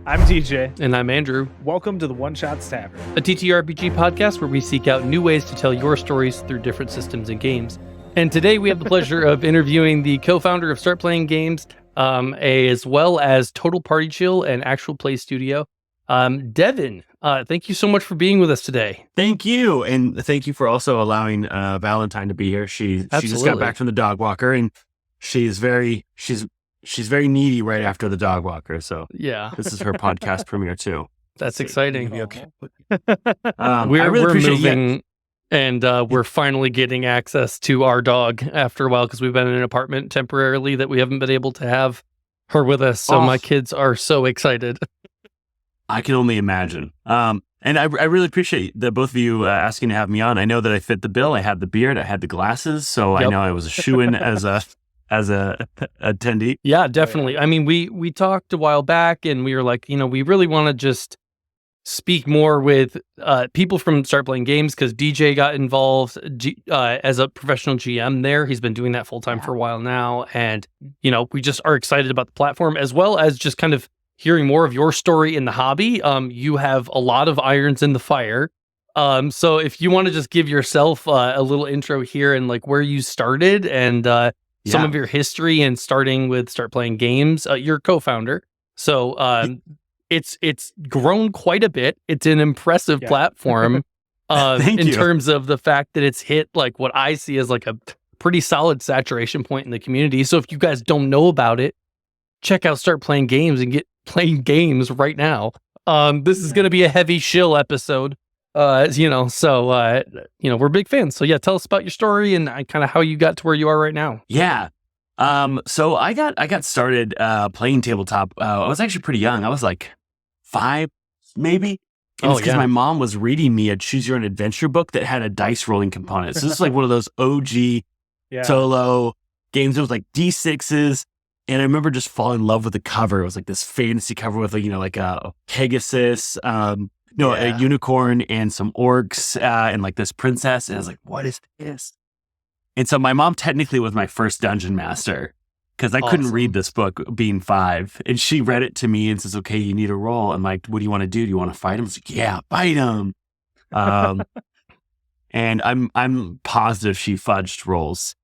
I'm DJ. And I'm Andrew. Welcome to the One Shots Tavern, a TTRPG podcast where we seek out new ways to tell your stories through different systems and games. And today we have the pleasure of interviewing the co-founder of Start Playing Games, as well as Total Party Chill and Actual Play Studio, Devon. Thank you so much for being with us today. Thank you. And thank you for also allowing Valentine to be here. She just got back from the dog walker, and she's very needy right after the dog walker. So yeah, this is her podcast premiere too. That's exciting. Okay. We're moving, and we're finally getting access to our dog after a while because we've been in an apartment temporarily that we haven't been able to have her with us. So my kids are so excited. I can only imagine. And I really appreciate the both of you asking to have me on. I know that I fit the bill. I had the beard, I had the glasses, so I know I was a shoo-in as a attendee. Yeah, definitely. I mean, we talked a while back, and we were like, we really want to just speak more with people from Start Playing Games because DJ got involved as a professional GM there. He's been doing that full time for a while now, and we just are excited about the platform as well as just kind of hearing more of your story in the hobby. You have a lot of irons in the fire. So if you want to just give yourself a little intro here and like where you started and some of your history and starting with Start Playing Games, you're co-founder. So it's grown quite a bit. It's an impressive platform in terms of the fact that it's hit like what I see as like a pretty solid saturation point in the community. So if you guys don't know about it, check out Start Playing Games and get playing games right now. This is going to be a heavy shill episode, so we're big fans. So yeah, tell us about your story and kind of how you got to where you are right now. Yeah. So I got started playing tabletop. I was actually pretty young. I was like 5, maybe. And it's because my mom was reading me a Choose Your Own Adventure book that had a dice rolling component. So this is like one of those OG solo games. It was like D6s. And I remember just falling in love with the cover. It was like this fantasy cover with, like a Pegasus, a unicorn and some orcs and like this princess. And I was like, what is this? And so my mom technically was my first dungeon master because I couldn't read this book being 5. And she read it to me and says, okay, you need a roll. I'm like, what do you want to do? Do you want to fight him? I was like, yeah, fight him. And I'm positive she fudged rolls.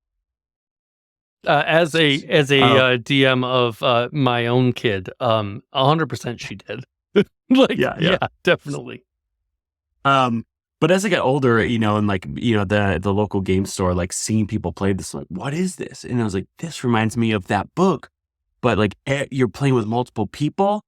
As a DM of my own kid, 100% she did. Yeah, definitely. But as I got older, and like the local game store, like seeing people play this, like, what is this? And I was like, this reminds me of that book, but like you're playing with multiple people.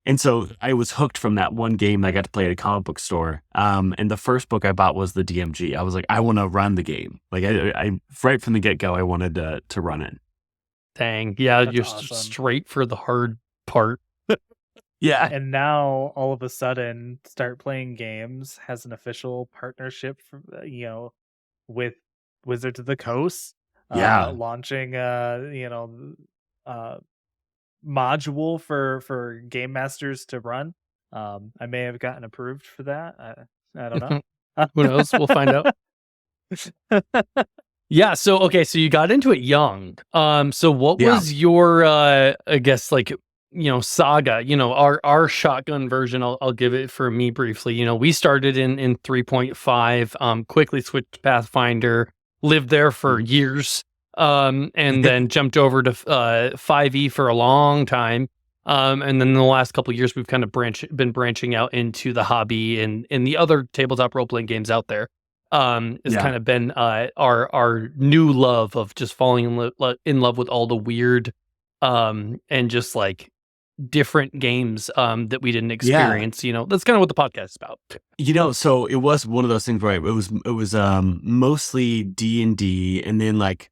And so I was hooked from that one game that I got to play at a comic book store. And the first book I bought was the DMG. I was like, I want to run the game. Like I right from the get-go, I wanted to run it. Dang. Yeah, That's you're awesome. Straight for the hard part. Yeah. And now all of a sudden Start Playing Games has an official partnership with Wizards of the Coast. Launching module for game masters to run. I may have gotten approved for that. I don't know. Who knows? We'll find out. Yeah. So you got into it young. So what was your, I guess like, saga, our shotgun version, I'll give it for me briefly. We started in 3.5, quickly switched to Pathfinder, lived there for years. And then jumped over to 5e for a long time. And then in the last couple of years, we've kind of been branching out into the hobby and the other tabletop role-playing games out there. It's kind of been our new love of just falling in love with all the weird and just like different games that we didn't experience. That's kind of what the podcast is about. So it was one of those things where it was mostly D&D and then like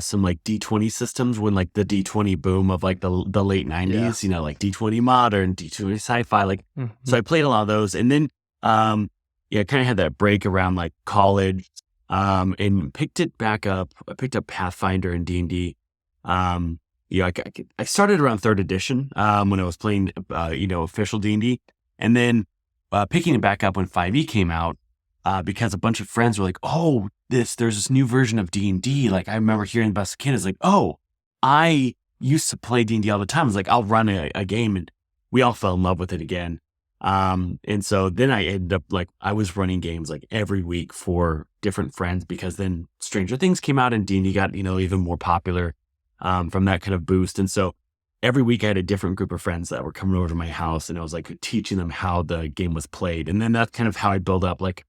some like D20 systems when like the D20 boom of like the late 90s, like D20 modern, D20 sci-fi, like so I played a lot of those, and then kind of had that break around like college, and picked it back up. I picked up Pathfinder and D&D. I started around 3rd edition when I was playing official D&D, and then picking it back up when 5e came out. Because a bunch of friends were like, oh, there's this new version of D&D. Like, I remember hearing about the kid. It's like, oh, I used to play D&D all the time. It's like, I'll run a game. And we all fell in love with it again. And so then I ended up like, I was running games like every week for different friends, because then Stranger Things came out and D&D got, even more popular, from that kind of boost. And so every week I had a different group of friends that were coming over to my house, and I was like teaching them how the game was played. And then that's kind of how I build up like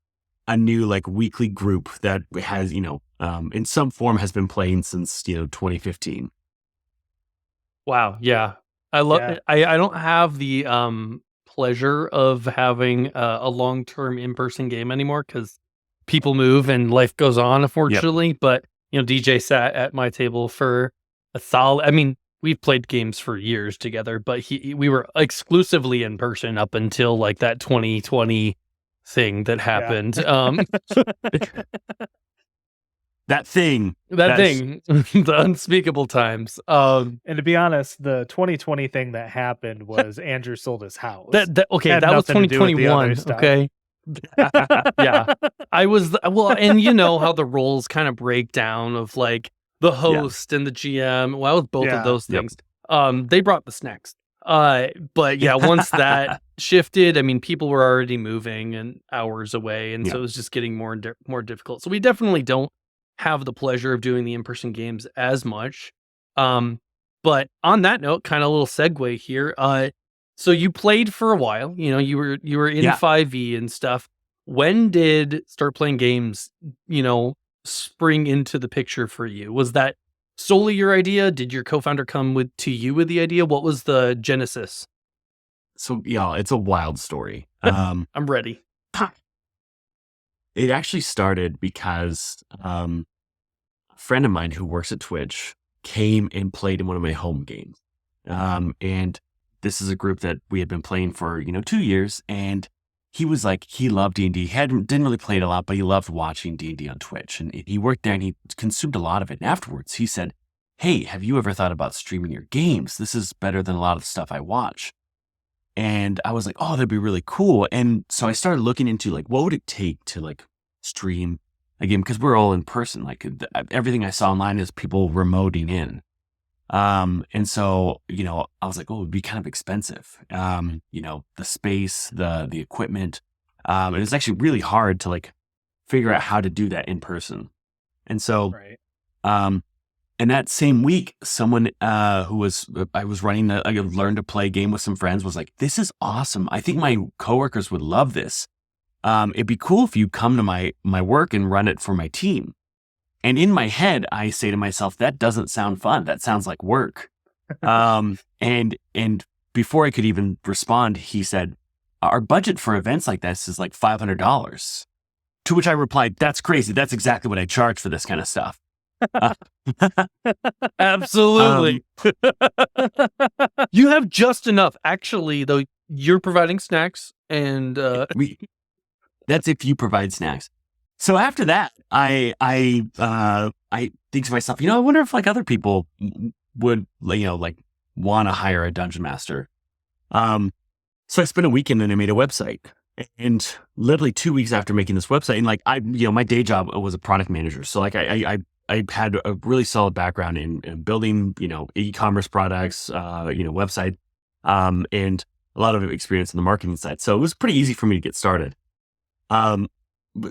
a new like weekly group that has, in some form has been playing since, 2015. Wow. Yeah. I love Yeah. I don't have the pleasure of having a long-term in-person game anymore, because people move and life goes on, unfortunately. But DJ sat at my table for a solid, I mean, we've played games for years together, but we were exclusively in person up until like that 2020 thing that happened. That thing, the unspeakable times. And to be honest, the 2020 thing that happened was Andrew sold his house. That was nothing to do with the other 2021. stuff. Okay. Yeah. I was and how the roles kind of break down of like the host and the GM. Well, with both of those things. They brought the snacks. But yeah, once that shifted, I mean, people were already moving and hours away, and so it was just getting more difficult. So we definitely don't have the pleasure of doing the in-person games as much. But on that note, kind of a little segue here. So you played for a while, you were in 5e and stuff. When did Start Playing Games, spring into the picture for you? Was that solely your idea? Did your co-founder come to you with the idea? What was the genesis? So it's a wild story. I'm ready. It actually started because a friend of mine who works at Twitch came and played in one of my home games. And this is a group that we had been playing for, 2 years. And he was like, he loved D&D. He didn't really play it a lot, but he loved watching D&D on Twitch. And he worked there and he consumed a lot of it. And afterwards he said, "Hey, have you ever thought about streaming your games? This is better than a lot of the stuff I watch." And I was like, "Oh, that'd be really cool." And so I started looking into like, what would it take to like stream a game? Because we're all in person. Like everything I saw online is people remoting in. And so, I was like, oh, it'd be kind of expensive. The space, the equipment. And it's actually really hard to like figure out how to do that in person. And so, and that same week, someone I was running I learned to play game with some friends was like, "This is awesome. I think my coworkers would love this. It'd be cool if you come to my work and run it for my team." And in my head, I say to myself, that doesn't sound fun. That sounds like work. And before I could even respond, he said, "Our budget for events like this is like $500. To which I replied, "That's crazy. That's exactly what I charge for this kind of stuff." Absolutely. You have just enough. Actually, though, you're providing snacks and that's if you provide snacks. So after that, I think to myself, I wonder if like other people would, like want to hire a dungeon master. So I spent a weekend and I made a website. And literally 2 weeks after making this website, and like my day job was a product manager. So like I had a really solid background in building, e-commerce products, website, and a lot of experience on the marketing side. So it was pretty easy for me to get started.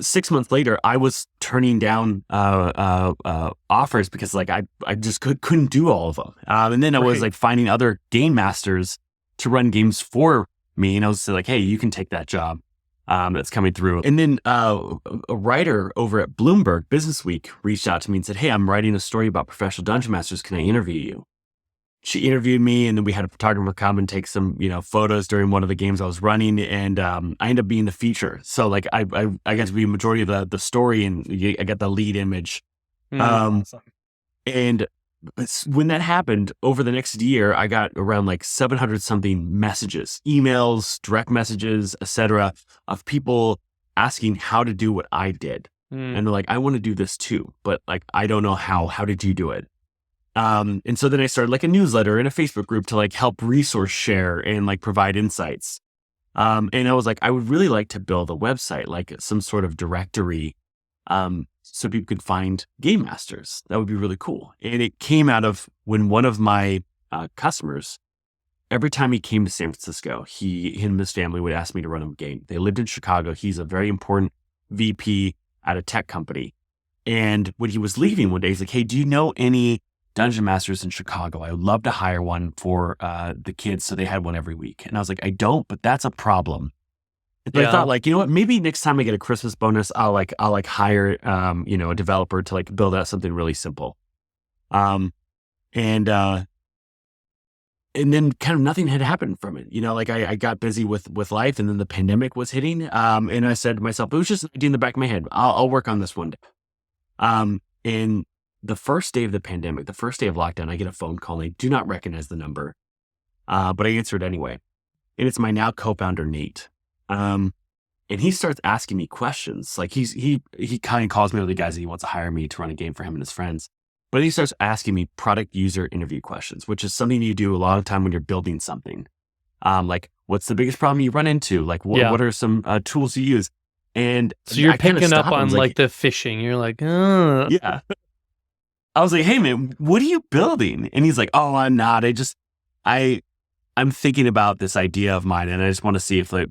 6 months later, I was turning down offers because like I just couldn't do all of them. And then I was like finding other game masters to run games for me, and I was like, "Hey, you can take that job that's coming through." And then a writer over at Bloomberg Business Week reached out to me and said, "Hey, I'm writing a story about professional dungeon masters. Can I interview you?" She interviewed me, and then we had a photographer come and take some, photos during one of the games I was running, and I ended up being the feature. So like I got to be a majority of the story, and I got the lead image. Awesome. And when that happened, over the next year, I got around like 700 something messages, emails, direct messages, etc., of people asking how to do what I did. And they're like, "I want to do this too, but like, I don't know how. How did you do it?" And so then I started like a newsletter and a Facebook group to like help resource share and like provide insights. And I was like, I would really like to build a website, like some sort of directory, so people could find game masters. That would be really cool. And it came out of when one of my customers every time he came to San Francisco, he and his family would ask me to run him a game. They lived in Chicago. He's a very important VP at a tech company. And when he was leaving one day, he's like, hey, do you know any dungeon masters in Chicago? I would love to hire one for the kids so they had one every week. And I was like, I don't, but that's a problem. But I thought, like, you know what, maybe next time I get a Christmas bonus, I'll hire a developer to like build out something really simple. And then kind of nothing had happened from it. Like I got busy with life, and then the pandemic was hitting. And I said to myself, it was just an idea in the back of my head. I'll work on this one day. And the first day of the pandemic, the first day of lockdown, I get a phone call, and I do not recognize the number. But I answered anyway. And it's my now co-founder, Nate. And he starts asking me questions. Like he kind of calls me with the guys that he wants to hire me to run a game for him and his friends. But he starts asking me product user interview questions, which is something you do a lot of time when you're building something. Like, what's the biggest problem you run into? Like, what are some tools you use? And so you're picking up on like the phishing. You're like, yeah. I was like, hey man, what are you building? And he's like, oh, I'm not. I'm thinking about this idea of mine, and I just want to see if it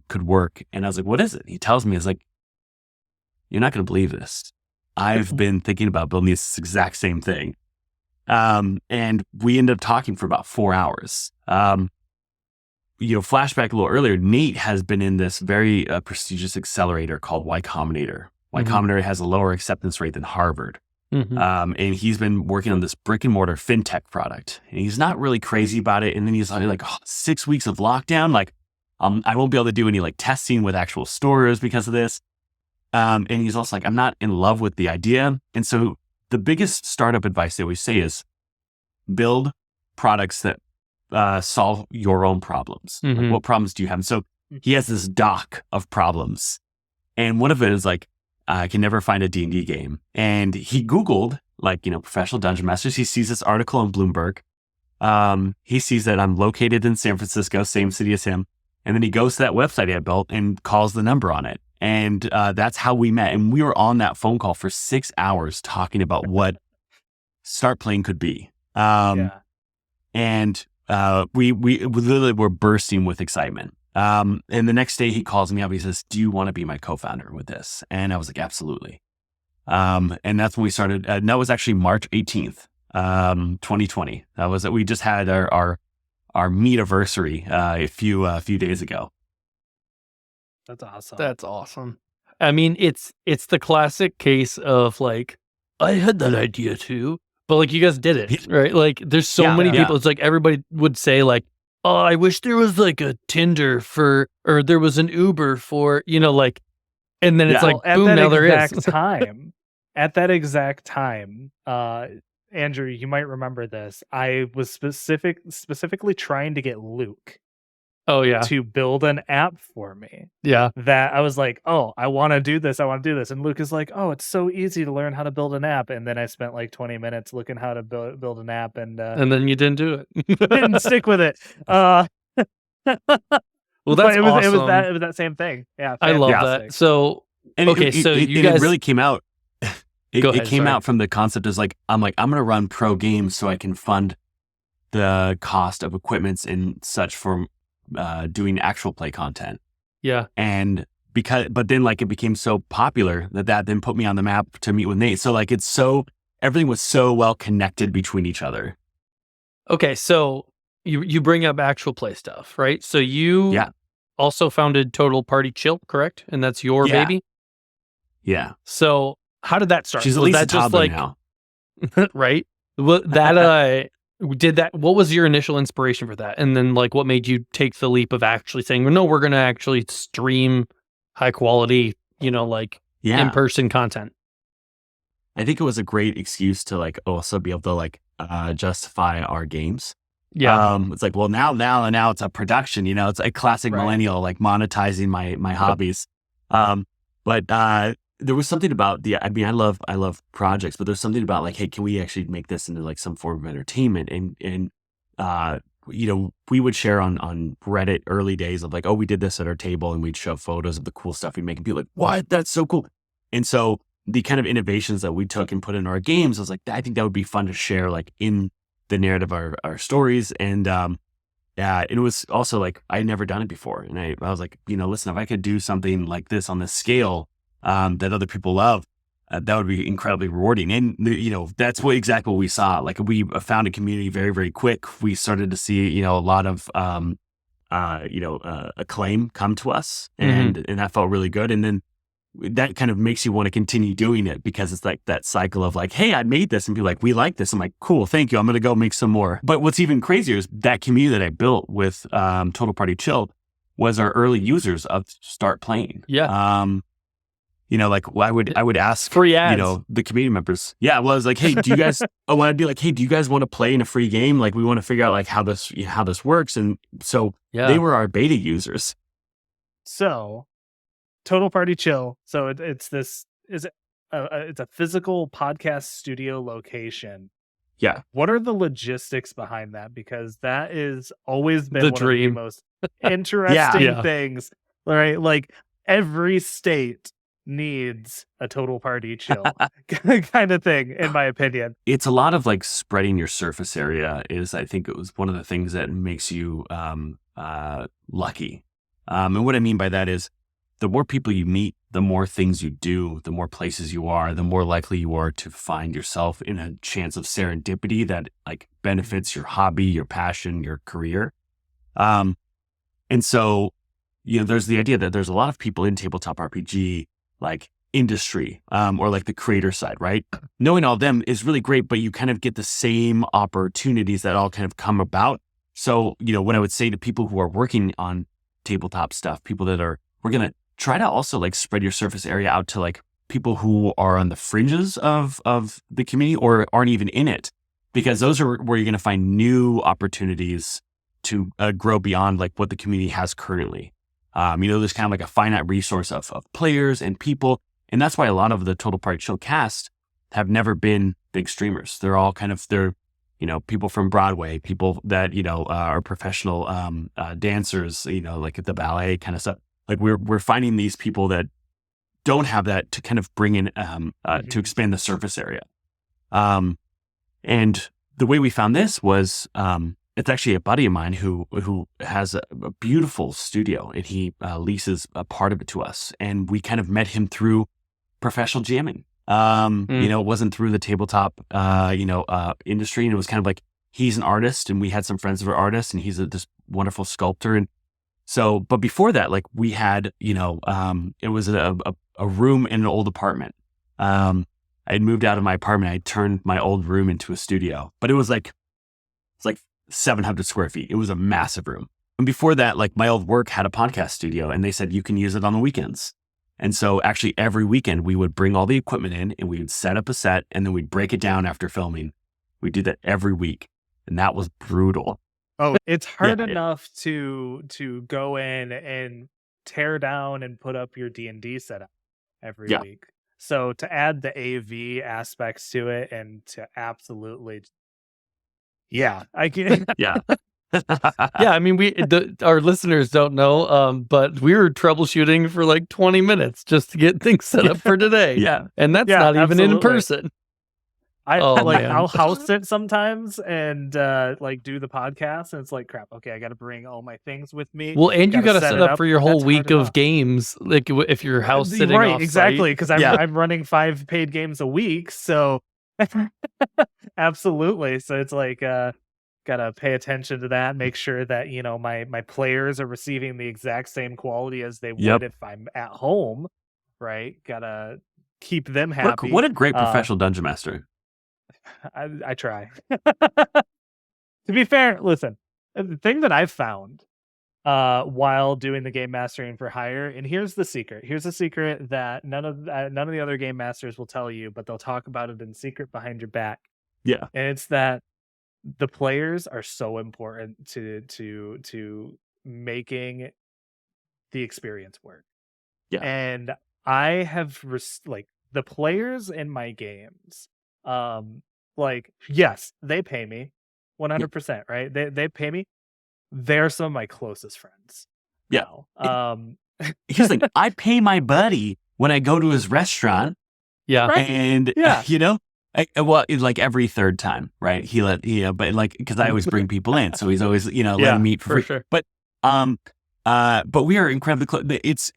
could work. And I was like, what is it? He tells me, it's like, you're not going to believe this. I've been thinking about building this exact same thing. And we ended up talking for about 4 hours. Flashback a little earlier, Nate has been in this very prestigious accelerator called Y Combinator. Y Combinator has a lower acceptance rate than Harvard. And he's been working on this brick and mortar fintech product, and he's not really crazy about it. And then he's like, 6 weeks of lockdown. Like, I won't be able to do any like testing with actual stores because of this. And he's also like, I'm not in love with the idea. And so the biggest startup advice they always say is build products that solve your own problems. Like, what problems do you have? And so he has this doc of problems. And one of it is like, I can never find a D&D game. And he Googled professional dungeon masters. He sees this article on Bloomberg. He sees that I'm located in San Francisco, same city as him. And then he goes to that website I built and calls the number on it. And that's how we met. And we were on that phone call for 6 hours talking about what Start Playing could be. And we literally were bursting with excitement. And the next day he calls me up. He says, do you want to be my co-founder with this? And I was like, absolutely. And that's when we started. That was actually March 18th, 2020. That was we just had our meet-iversary a few days ago. That's awesome. That's awesome. I mean, it's the classic case of like, I had that idea too, but like you guys did it, right? Like there's so many people. It's like everybody would say like, oh, I wish there was like a Tinder or there was an Uber for, like, and then it's like, boom, now there is. At that exact time, Andrew, you might remember this. I was specifically trying to get Luke. Oh yeah. To build an app for me. Yeah. That I was like, oh, I want to do this. And Luke is like, oh, it's so easy to learn how to build an app. And then I spent like 20 minutes looking how to build an app. And then you didn't do it. Didn't stick with it. Well, that's awesome. It was that same thing. Yeah. Fantastic. I love that. So, you guys it really came out. It came sorry. out from the concept as like, I'm going to run pro games so I can fund the cost of equipments and such for doing actual play content. Yeah. And but then like it became so popular that then put me on the map to meet with Nate. So like everything was so well connected between each other. Okay. So you bring up actual play stuff, right? So you also founded Total Party Chill, correct? And that's your baby? Yeah. So how did that start? She's at least a toddler now. Right? What was your initial inspiration for that? And then like what made you take the leap of actually saying, well, no, we're going to actually stream high quality, in-person content? I think it was a great excuse to like also be able to like justify our games. Yeah. It's like, well, now it's a production, it's a classic millennial, like monetizing my hobbies. But there was something about I love projects, but there's something about like, hey, can we actually make this into like some form of entertainment? And we would share on Reddit early days of like, oh, we did this at our table, and we'd show photos of the cool stuff we'd make, and people like, what? That's so cool. And so the kind of innovations that we took and put in our games, I was like, I think that would be fun to share like in the narrative of our stories. And it was also like, I had never done it before. And I was like, listen, if I could do something like this on this scale, that other people love, that would be incredibly rewarding. And, that's exactly what we saw. Like, we found a community very, very quick. We started to see, a lot of, acclaim come to us, and that felt really good. And then that kind of makes you want to continue doing it, because it's like that cycle of like, hey, I made this, and be like, we like this. I'm like, cool, thank you. I'm going to go make some more. But what's even crazier is that community that I built with Total Party Chill was our early users of Start Playing. Yeah. Like I would ask free ads. The community members. Yeah, well, I was like, hey, do you guys? I'd be like, hey, do you guys want to play in a free game? Like, we want to figure out like how this works. And so they were our beta users. So, Total Party Chill. So it's a physical podcast studio location. Yeah. What are the logistics behind that? Because that is always been the one dream. of the most interesting things. Right? Like, every state needs a Total Party Chill kind of thing, in my opinion. It's a lot of like spreading your surface area I think it was one of the things that makes you lucky. And what I mean by that is, the more people you meet, the more things you do, the more places you are, the more likely you are to find yourself in a chance of serendipity that like benefits your hobby, your passion, your career. And so, there's the idea that there's a lot of people in tabletop RPG, like industry, or like the creator side, right? Knowing all of them is really great, but you kind of get the same opportunities that all kind of come about. So, when I would say to people who are working on tabletop stuff, we're going to try to also like spread your surface area out to like people who are on the fringes of the community or aren't even in it, because those are where you're going to find new opportunities to grow beyond like what the community has currently. There's kind of like a finite resource of players and people. And that's why a lot of the Total Party Chill cast have never been big streamers. They're all kind of, people from Broadway, people that, are professional dancers, like at the ballet kind of stuff. Like, we're finding these people that don't have that to kind of bring in, to expand the surface area. And the way we found this was, it's actually a buddy of mine who has a beautiful studio, and he leases a part of it to us. And we kind of met him through professional jamming. It wasn't through the tabletop, industry. And it was kind of like, he's an artist, and we had some friends that were artists, and he's this wonderful sculptor. And so, but before that, like, we had, it was a room in an old apartment. I had moved out of my apartment. I turned my old room into a studio, but it's like 700 square feet. It was a massive room. And before that, like, my old work had a podcast studio, and they said you can use it on the weekends. And so actually every weekend we would bring all the equipment in, and we would set up a set, and then we'd break it down after filming. We did that every week, and that was brutal. Oh, it's hard enough to go in and tear down and put up your D&D setup every week. So to add the AV aspects to it, and to absolutely, I can. Yeah, I mean, our listeners don't know, but we were troubleshooting for like 20 minutes just to get things set up for today. And that's not even in person. I'll house it sometimes and like do the podcast, and it's like, crap, okay, I got to bring all my things with me. Well, and you got to set up for your whole week of games, like if your house sitting right, off exactly, because I'm running 5 paid games a week, so absolutely. So it's like, gotta pay attention to that, make sure that my players are receiving the exact same quality as they would if I'm at home, right? Gotta keep them happy. What a great professional dungeon master. I try. To be fair, listen, the thing that I've found while doing the game mastering for hire, and here's the secret. Here's a secret that none of the other game masters will tell you, but they'll talk about it in secret behind your back. Yeah. And it's that the players are so important to making the experience work. Yeah. And I have the players in my games, like, yes, they pay me 100%, right? They pay me. They're some of my closest friends. Yeah. Now. Here's the thing, I pay my buddy when I go to his restaurant. Yeah. Right. And Like every third time, right? But like, because I always bring people in, so he's always, letting me eat for free. Sure. But we are incredibly close. It's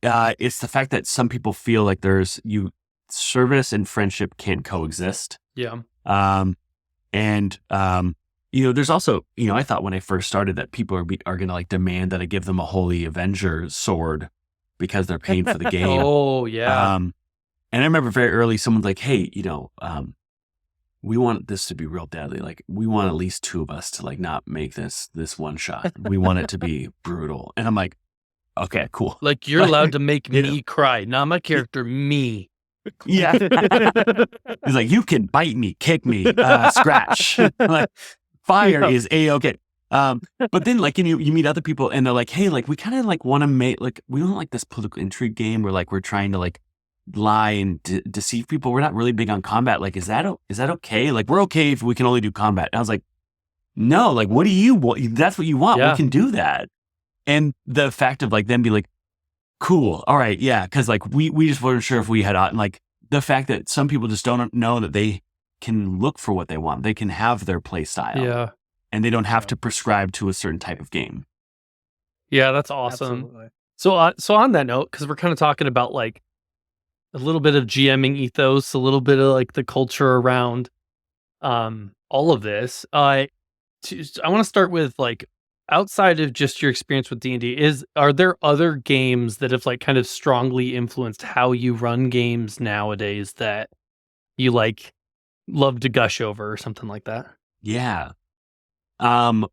the fact that some people feel like service and friendship can't coexist. Yeah. There's also, I thought when I first started that people are going to like demand that I give them a Holy Avenger sword because they're paying for the game. Oh yeah. And I remember very early, someone's like, "Hey, we want this to be real deadly. Like, we want at least 2 of us to like not make this one shot. We want it to be brutal." And I'm like, "Okay, cool." Like, you're allowed to make me cry, not my character, me. Yeah. He's like, "You can bite me, kick me, scratch." Like, fire is A-okay. But then like, you meet other people and they're like, "Hey, like we kind of like want to make like, we don't like this political intrigue game where like we're trying to like lie and deceive people. We're not really big on combat. Like, is that okay? Like, we're okay if we can only do combat." And I was like, "No, like, what do you want? That's what you want. Yeah. We can do that." And the fact of like them be like, "Cool, all right, yeah," because like we just weren't sure if we had, and like the fact that some people just don't know that they can look for what they want. They can have their play style. Yeah. And they don't have to prescribe to a certain type of game. Yeah, that's awesome. Absolutely. So on that note, because we're kind of talking about like a little bit of GMing ethos, a little bit of like the culture around all of this. I want to start with like, outside of just your experience with D&D, are there other games that have like kind of strongly influenced how you run games nowadays that you like love to gush over or something like that? Yeah. I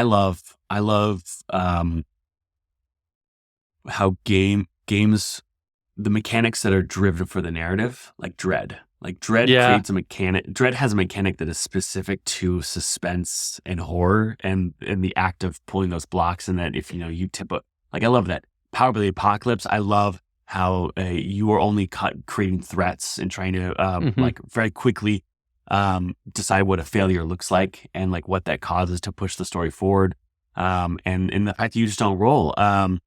love how games, the mechanics that are driven for the narrative, like Dread. Like Dread creates a mechanic. Dread has a mechanic that is specific to suspense and horror, and the act of pulling those blocks, and that if you tip up, like I love that Power of the Apocalypse. I love how you are only creating threats and trying to like very quickly decide what a failure looks like and like what that causes to push the story forward. And the fact that you just don't roll. I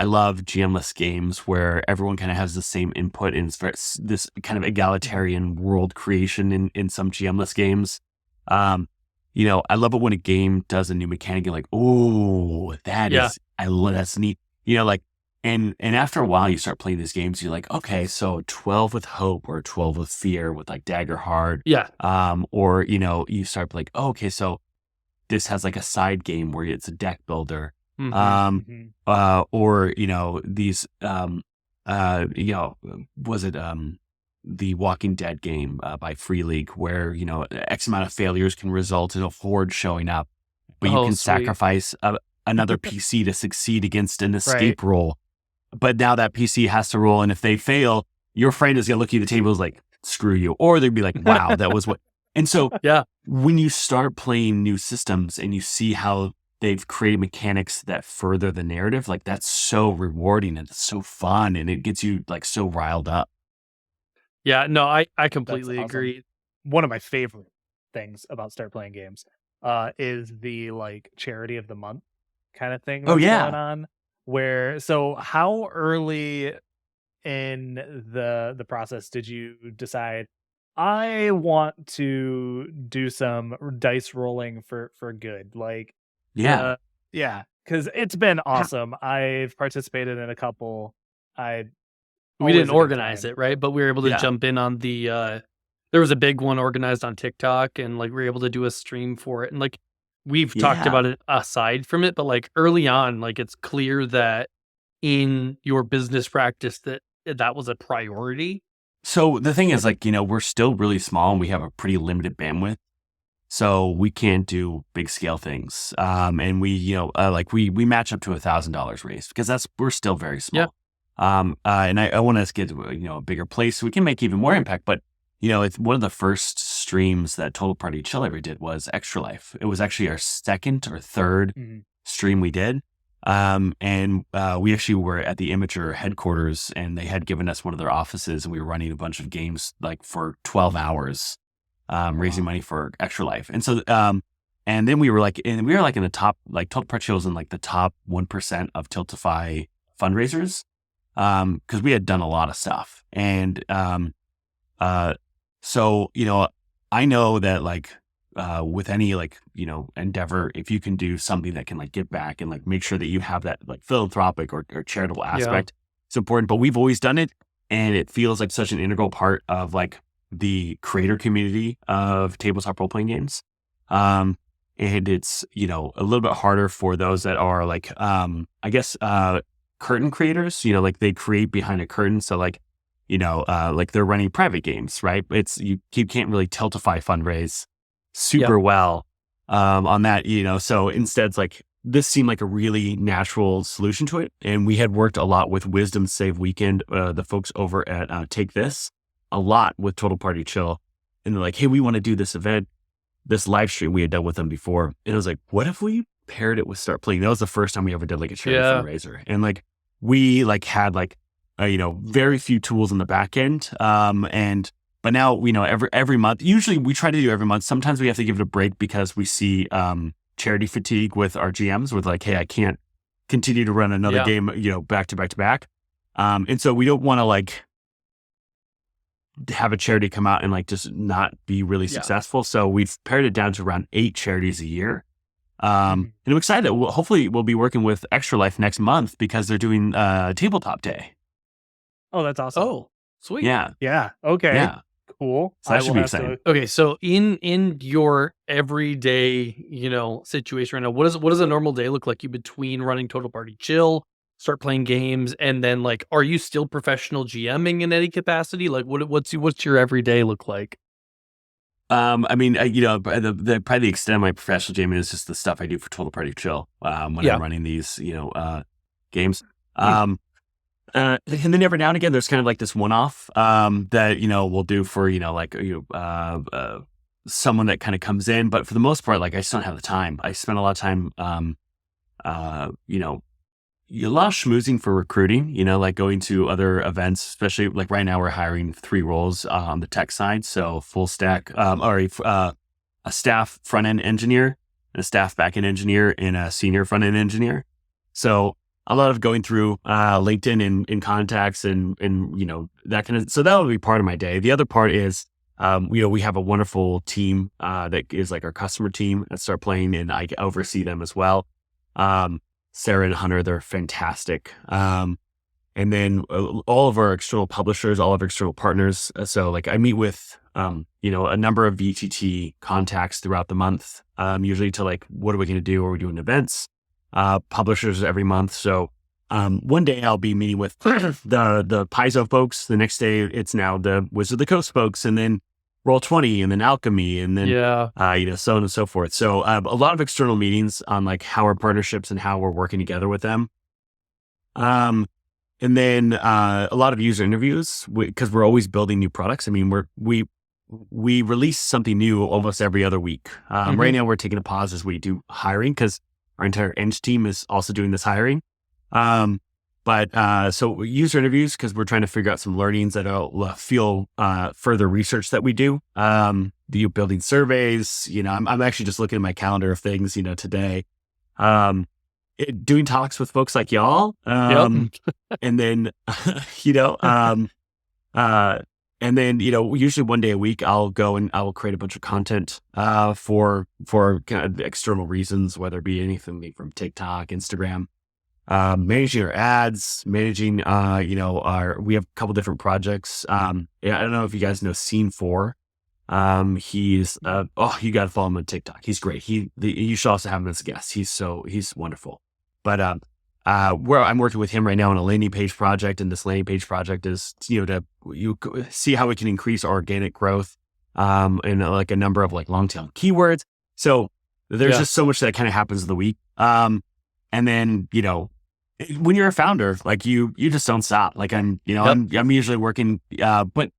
love GM-less games where everyone kind of has the same input in this kind of egalitarian world creation in some GM-less games. I love it when a game does a new mechanic. You're like, "Oh, that's neat." And after a while you start playing these games, you're like, "Okay, so 12 with hope or 12 with fear with like Daggerheart." Yeah. Or, you start like, "Oh, okay, so this has like a side game where it's a deck builder." Or, these, was it the Walking Dead game by Free League where, X amount of failures can result in a horde showing up, but you can sacrifice another PC to succeed against an escape roll. But now that PC has to roll, and if they fail, your friend is going to look at the table as like, "Screw you." Or they'd be like, "Wow, that was what." And so when you start playing new systems and you see how they've created mechanics that further the narrative, like that's so rewarding and it's so fun and it gets you like so riled up. Yeah, no, I completely agree. One of my favorite things about start playing games is the like charity of the month kind of thing that's going on. So how early in the process did you decide, I want to do some dice rolling for good? Like, Yeah. Because it's been awesome. I've participated in a couple. We didn't organize it, right? But we were able to jump in on the, there was a big one organized on TikTok, and like we were able to do a stream for it. And like we've talked about it aside from it, but like early on, like it's clear that in your business practice that was a priority. So the thing is, like, we're still really small and we have a pretty limited bandwidth. So we can't do big scale things. And we, we match up to $1,000 raised because we're still very small. And I want us to get to a bigger place so we can make even more impact. But, it's one of the first streams that Total Party Chill ever did was Extra Life. It was actually our second or third stream we did. And we actually were at the Immature headquarters and they had given us one of their offices and we were running a bunch of games like for 12 hours. Raising money for Extra Life. And so, and then we were like in the top, like Total Party Chill was in like the top 1% of Tiltify fundraisers. Cause we had done a lot of stuff. And, So, I know that like, with any like, endeavor, if you can do something that can like give back and like make sure that you have that like philanthropic or charitable aspect, it's important, but we've always done it. And it feels like such an integral part of like the creator community of tabletop role-playing games. And it's, a little bit harder for those that are like, I guess, curtain creators, like they create behind a curtain. So like, like they're running private games, right? You can't really tiltify fundraise super well, on that, so instead it's like, this seemed like a really natural solution to it. And we had worked a lot with Wisdom Save Weekend, the folks over at Take This, a lot with Total Party Chill. And they're like, hey, we want to do this event, this live stream we had done with them before. And I was like, what if we paired it with Start Playing? That was the first time we ever did like a charity fundraiser. And like, we like had like, very few tools in the back end. But now, every month, usually we try to do every month. Sometimes we have to give it a break because we see, charity fatigue with our GMs with like, hey, I can't continue to run another game, back to back to back. And so we don't want to like have a charity come out and like just not be really successful. So we've pared it down to around 8 charities a year. And I'm excited. Hopefully we'll be working with Extra Life next month because they're doing Tabletop Day. Oh, that's awesome. Oh, sweet. Yeah. Okay. Yeah. Cool. So that should be exciting. Okay, so in your everyday, situation right now, what does a normal day look like? You between running Total Party Chill, Start Playing Games, and then like, are you still professional GMing in any capacity? Like, what's your everyday look like? I mean, the probably the extent of my professional GMing is just the stuff I do for Total Party Chill when I'm running these, games. And then every now and again, there's kind of like this one-off that we'll do for someone that kind of comes in. But for the most part, like I just don't have the time. I spend a lot of time, a lot of schmoozing for recruiting. Like going to other events, especially like right now we're hiring 3 roles on the tech side, so full stack, a staff front end engineer, a staff back end engineer, and a senior front end engineer. So a lot of going through LinkedIn and contacts and that kind of, so that will be part of my day. The other part is, we have a wonderful team that is like our customer team at Start Playing, and I oversee them as well. Sarah and Hunter, they're fantastic. And then all of our external publishers, all of our external partners. So like I meet with, a number of VTT contacts throughout the month, usually to like, what are we going to do? Are we doing events? Publishers every month. So one day I'll be meeting with the Paizo folks. The next day it's now the Wizard of the Coast folks, and then Roll20, and then Alchemy, and then so on and so forth. So a lot of external meetings on like how our partnerships and how we're working together with them. And then a lot of user interviews because we're always building new products. I mean, we release something new almost every other week. Right now we're taking a pause as we do hiring because our entire Eng team is also doing this hiring. So user interviews, because we're trying to figure out some learnings that will fuel further research that we do. Building surveys, I'm actually just looking at my calendar of things, today. Doing talks with folks like y'all. And then, and then, usually one day a week, I'll go and I will create a bunch of content for kind of external reasons, whether it be anything from TikTok, Instagram, managing our ads, managing, we have a couple different projects. I don't know if you guys know Scene 4. He's, you got to follow him on TikTok. He's great. You should also have him as a guest. He's wonderful. But, where I'm working with him right now on a landing page project, and this landing page project is, to see how we can increase our organic growth, in like a number of like long tail keywords. So there's just so much that kind of happens in the week. And then, when you're a founder, like you just don't stop. Like I'm usually working, but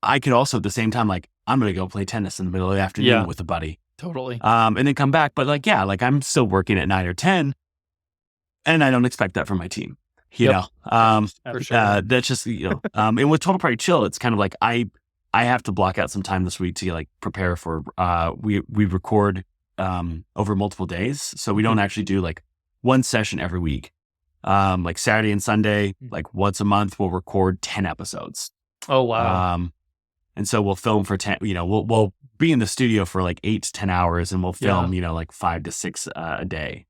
I could also at the same time, like I'm going to go play tennis in the middle of the afternoon with a buddy. Totally. And then come back. But like, I'm still working at 9 or 10. And I don't expect that from my team, for sure. That's just, and with Total Party Chill, it's kind of like, I have to block out some time this week to like prepare for, we record, over multiple days. So we don't actually do like one session every week. Like Saturday and Sunday, like once a month, we'll record 10 episodes. Oh, wow. And so we'll film for 10, we'll be in the studio for like 8 to 10 hours and we'll film, like 5 to 6 a day.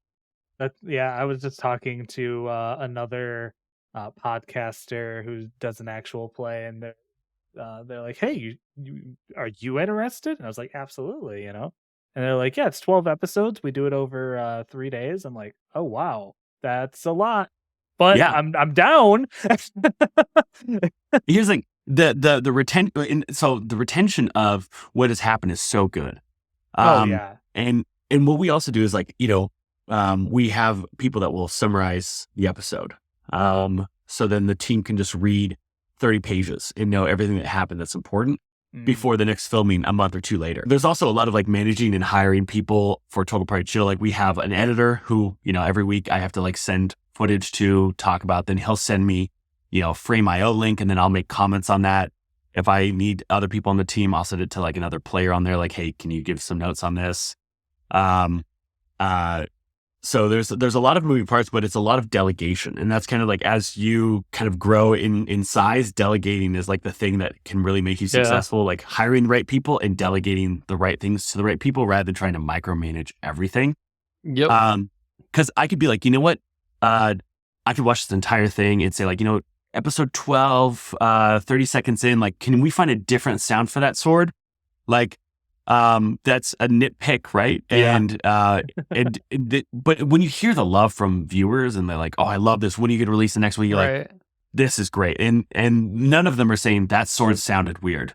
I was just talking to another podcaster who does an actual play, and they're like, "Hey, are you interested?" And I was like, "Absolutely," And they're like, "Yeah, it's 12 episodes. We do it over 3 days." I'm like, "Oh wow, that's a lot, but Yeah. I'm down." Here's like the retention. So the retention of what has happened is so good. And what we also do is like, we have people that will summarize the episode. So then the team can just read 30 pages and know everything that happened that's important before the next filming a month or two later. There's also a lot of like managing and hiring people for Total Party Chill. Like we have an editor who, every week I have to like send footage to talk about. Then he'll send me, Frame.io link, and then I'll make comments on that. If I need other people on the team, I'll send it to like another player on there. Like, hey, can you give some notes on this? So there's a lot of moving parts, but it's a lot of delegation. And that's kind of like, as you kind of grow in size, delegating is like the thing that can really make you successful, like hiring the right people and delegating the right things to the right people rather than trying to micromanage everything. Yep. Cause I could be like, you know what? I could watch this entire thing and say like, episode 12, 30 seconds in, like, can we find a different sound for that sword? Like, that's a nitpick, right? Yeah. But when you hear the love from viewers and they're like, "Oh, I love this. When are you going to release the next one?" You're like, "This is great." And none of them are saying that sword sounded weird.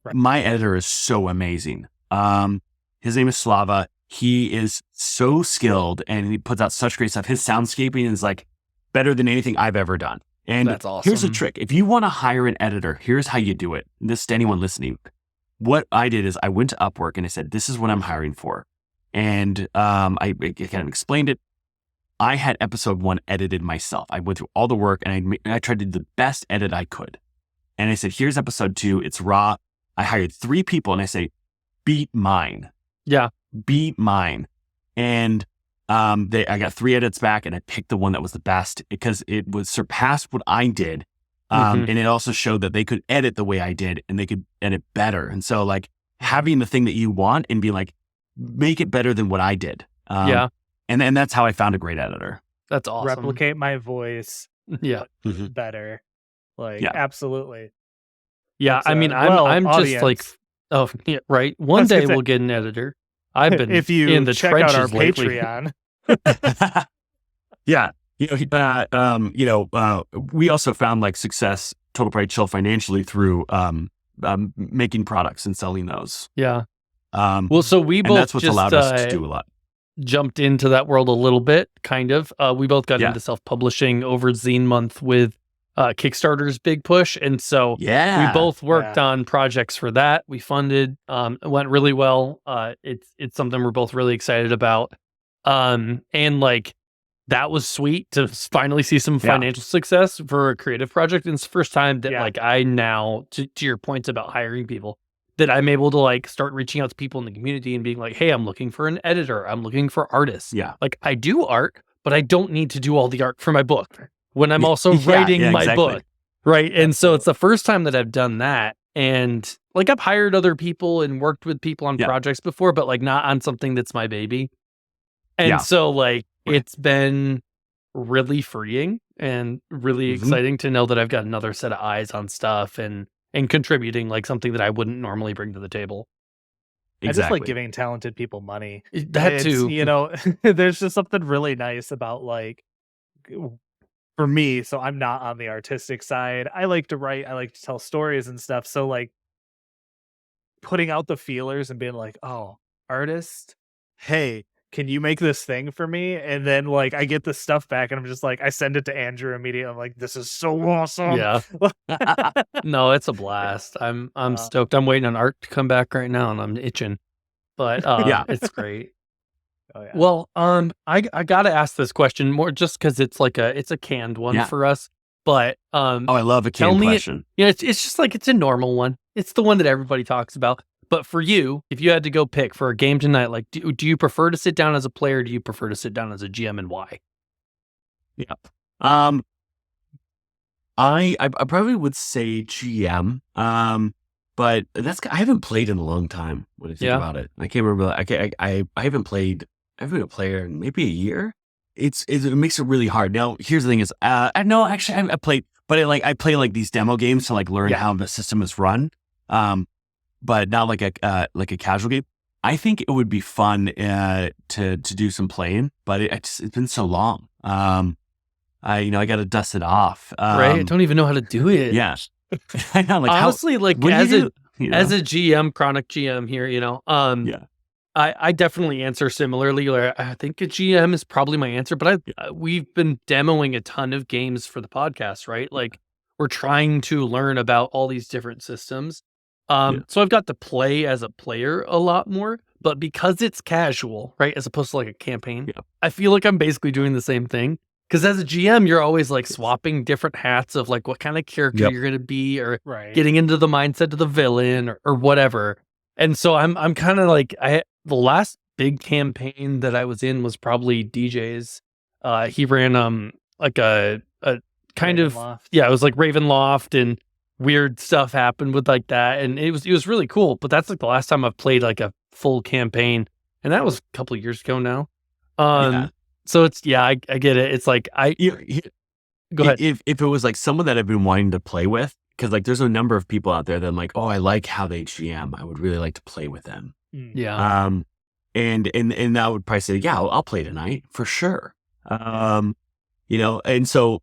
Right. My editor is so amazing. His name is Slava. He is so skilled and he puts out such great stuff. His soundscaping is like better than anything I've ever done. And that's awesome. Here's the trick. If you want to hire an editor, here's how you do it. This to anyone listening. What I did is I went to Upwork and I said, this is what I'm hiring for. And I kind of explained it. I had episode 1 edited myself. I went through all the work and I tried to do the best edit I could. And I said, here's episode 2. It's raw. I hired 3 people and I say, beat mine. Yeah. Beat mine. And I got 3 edits back and I picked the one that was the best because it was surpassed what I did. And it also showed that they could edit the way I did and they could edit better. And so like having the thing that you want and being like, make it better than what I did. And that's how I found a great editor. That's awesome. Replicate my voice. Yeah. Better. Like, absolutely. Yeah. I mean, I'm just like, oh yeah, right. One day we'll get an editor. I've been if you in the check trenches out our lately. Patreon. Yeah. We also found like success, Total Party Chill financially through making products and selling those. Yeah. Well, so we both that's what's allowed us to do a lot. Jumped into that world a little bit, kind of. We both got into self-publishing over Zine Month with Kickstarter's big push. And so we both worked on projects for that. We funded, it went really well. It's something we're both really excited about. And like, that was sweet to finally see some financial success for a creative project. And it's the first time that like I now, to your points about hiring people, that I'm able to like start reaching out to people in the community and being like, hey, I'm looking for an editor. I'm looking for artists. Yeah. Like I do art, but I don't need to do all the art for my book when I'm also writing my book. Right. And so it's the first time that I've done that. And like I've hired other people and worked with people on projects before, but like not on something that's my baby. And so like, it's been really freeing and really exciting to know that I've got another set of eyes on stuff and contributing like something that I wouldn't normally bring to the table. Exactly. I just like giving talented people money. That too. There's just something really nice about like, for me, so I'm not on the artistic side. I like to write, I like to tell stories and stuff. So like putting out the feelers and being like, oh, artist, hey, can you make this thing for me? And then like I get the stuff back and I'm just like, I send it to Andrew immediately. I'm like, this is so awesome. Yeah. No, it's a blast. I'm stoked. I'm waiting on art to come back right now and I'm itching. But it's great. Oh, yeah. Well, I gotta ask this question more just because it's like it's a canned one for us. But I love a canned question. It's just like it's a normal one. It's the one that everybody talks about. But for you, if you had to go pick for a game tonight, like, do you prefer to sit down as a player? Or do you prefer to sit down as a GM, and why? Yeah. I probably would say GM. but I haven't played in a long time when I think about it. I can't remember. I haven't played. I've been a player in maybe a year. It makes it really hard. Now, here's the thing: is I played, but I play like these demo games to like learn how the system is run. But not like a casual game. I think it would be fun to do some playing, but it's been so long. I got to dust it off. Right? I don't even know how to do it. Yeah. I know, honestly, as a GM, chronic GM here, I definitely answer similarly. I think a GM is probably my answer, but we've been demoing a ton of games for the podcast, right? Like we're trying to learn about all these different systems. So I've got to play as a player a lot more, but because it's casual, right, as opposed to like a campaign, I feel like I'm basically doing the same thing. Because as a GM, you're always like swapping different hats of like what kind of character you're going to be, or getting into the mindset of the villain or whatever. And so I'm kind of like, the last big campaign that I was in was probably DJ's. He ran like a kind Ravenloft. It was like Ravenloft, and weird stuff happened with like that, and it was really cool. But that's like the last time I've played like a full campaign, and that was a couple of years ago now. So it's I get it. It's like go ahead. If it was like someone that I've been wanting to play with, because like there's a number of people out there that I'm like, oh, I like how they GM. I would really like to play with them. Yeah. And I would probably say, I'll play tonight for sure. And so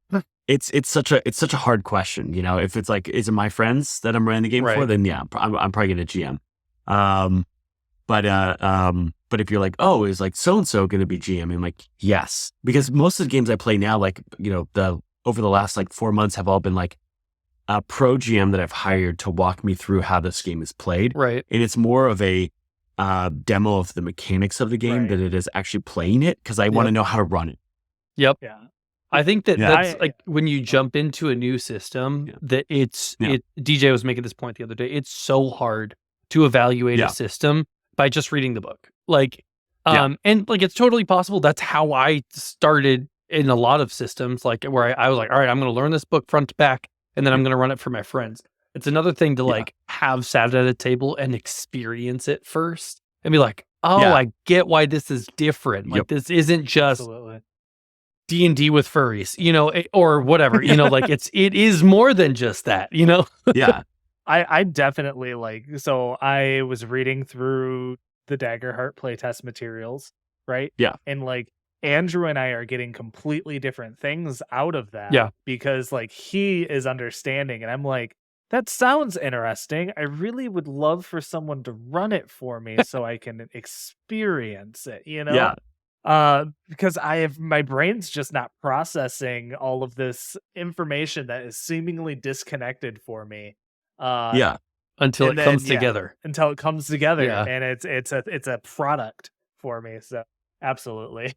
it's such a hard question. If it's like, is it my friends that I'm running the game for? Then I'm probably gonna GM. But if you're like, oh, is like so-and-so going to be GM? I'm like, yes. Because most of the games I play now, like, over the last like 4 months have all been like a pro GM that I've hired to walk me through how this game is played. Right. And it's more of a demo of the mechanics of the game than it is actually playing it, because I want to know how to run it. Yep. Yeah. I think that's like when you jump into a new system that DJ was making this point the other day. It's so hard to evaluate a system by just reading the book. Like, and like, it's totally possible. That's how I started in a lot of systems, like where I was like, all right, I'm going to learn this book front to back, and then I'm going to run it for my friends. It's another thing to like have sat at a table and experience it first and be like, oh, I get why this is different. Like this isn't just D&D with furries, or whatever, like it is more than just that, Yeah. I definitely so I was reading through the Daggerheart playtest materials, right? Yeah. And like Andrew and I are getting completely different things out of that. Yeah. Because like he is understanding, and I'm like, that sounds interesting. I really would love for someone to run it for me so I can experience it, Yeah. Because my brain's just not processing all of this information that is seemingly disconnected for me. Until it comes together. Until it comes together, and it's a product for me. So absolutely.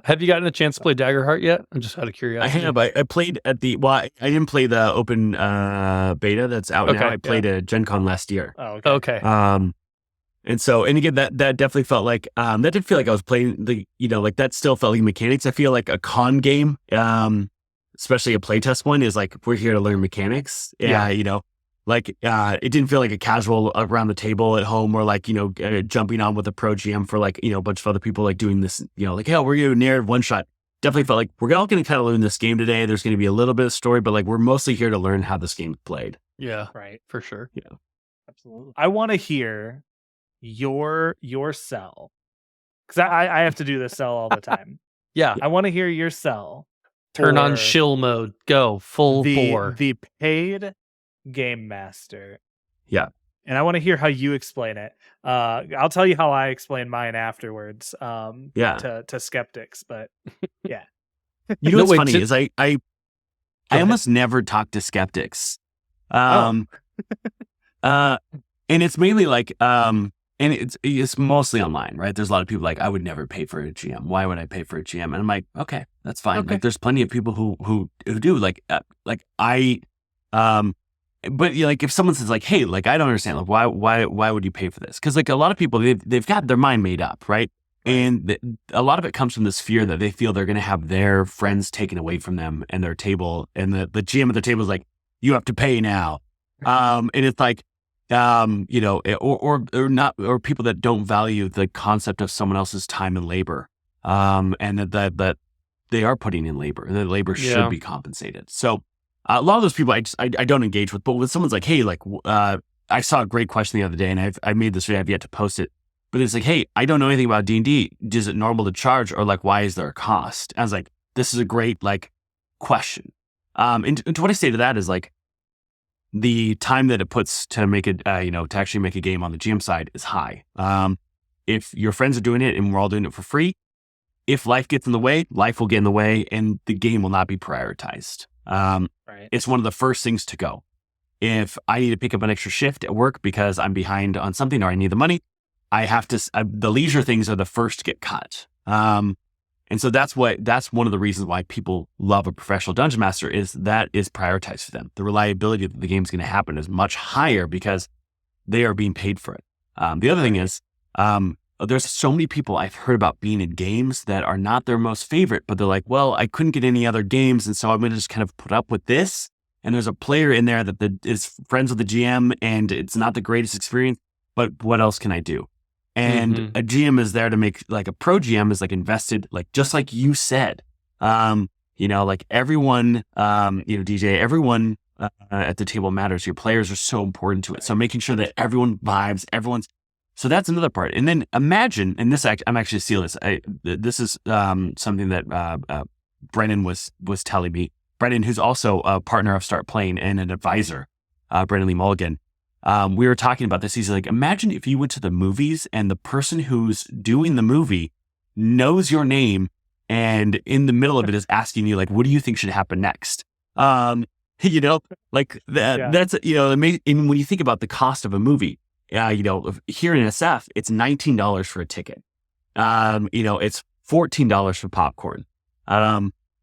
Have you gotten a chance to play Daggerheart yet? I'm just out of curiosity. I have. I played at I didn't play the open beta that's out now. I played at Gen Con last year. Oh, okay. And again, that definitely felt like that did feel like I was playing like that still felt like mechanics. I feel like a con game, especially a playtest one, is like we're here to learn mechanics. It didn't feel like a casual around the table at home, or like, jumping on with a pro GM for like, a bunch of other people like doing this, like, hey, we're going to narrative one shot. Definitely felt like we're all going to kind of learn this game today. There's going to be a little bit of story, but like we're mostly here to learn how this game's played. Yeah, right. For sure. Yeah, absolutely. I want to hear your cell, because I have to do this cell all the time. Yeah. I want to hear your cell. Turn on shill mode. Go full bore. The paid game master. Yeah. And I want to hear how you explain it. I'll tell you how I explain mine afterwards. To skeptics, but yeah. What's funny is I almost never talk to skeptics. And it's mainly like and it's mostly online, right? There's a lot of people like, I would never pay for a GM. Why would I pay for a GM? And I'm like, okay, that's fine. Okay. Like there's plenty of people who do but like if someone says like, hey, like I don't understand, like why would you pay for this? Because like a lot of people they've got their mind made up, right? And a lot of it comes from this fear that they feel they're going to have their friends taken away from them and their table, and the GM at the table is like, you have to pay now. And it's like, or not, or people that don't value the concept of someone else's time and labor, and that they are putting in labor, and that labor should be compensated. So a lot of those people I don't engage with, but when someone's like, hey, like I saw a great question the other day, and I made this video, I've yet to post it, but it's like, hey, I don't know anything about D&D. Is it normal to charge, or like why is there a cost? I was like, this is a great like question. And what I say to that is like, the time that it puts to make it, to actually make a game on the GM side is high. If your friends are doing it and we're all doing it for free, if life gets in the way, life will get in the way, and the game will not be prioritized. Right. It's one of the first things to go. If I need to pick up an extra shift at work because I'm behind on something or I need the money, I have to. The leisure things are the first to get cut. And so that's one of the reasons why people love a professional dungeon master, is that is prioritized for them. The reliability that the game's going to happen is much higher because they are being paid for it. The other thing is, there's so many people I've heard about being in games that are not their most favorite, but they're like, well, I couldn't get any other games, and so I'm going to just kind of put up with this. And there's a player in there that is friends with the GM, and it's not the greatest experience, but what else can I do? And a GM is there to make, like a pro GM is like invested, like just like you said, like everyone, DJ, everyone at the table matters. Your players are so important to it. So making sure that everyone vibes, so that's another part. And then imagine, and I'm actually seeing this. This is something that Brennan was telling me. Brennan, who's also a partner of Start Playing and an advisor, Brennan Lee Mulligan. We were talking about this. He's like, imagine if you went to the movies and the person who's doing the movie knows your name, and in the middle of it is asking you, like, what do you think should happen next? Like that. That's amazing. And when you think about the cost of a movie, here in SF, it's $19 for a ticket. It's $14 for popcorn.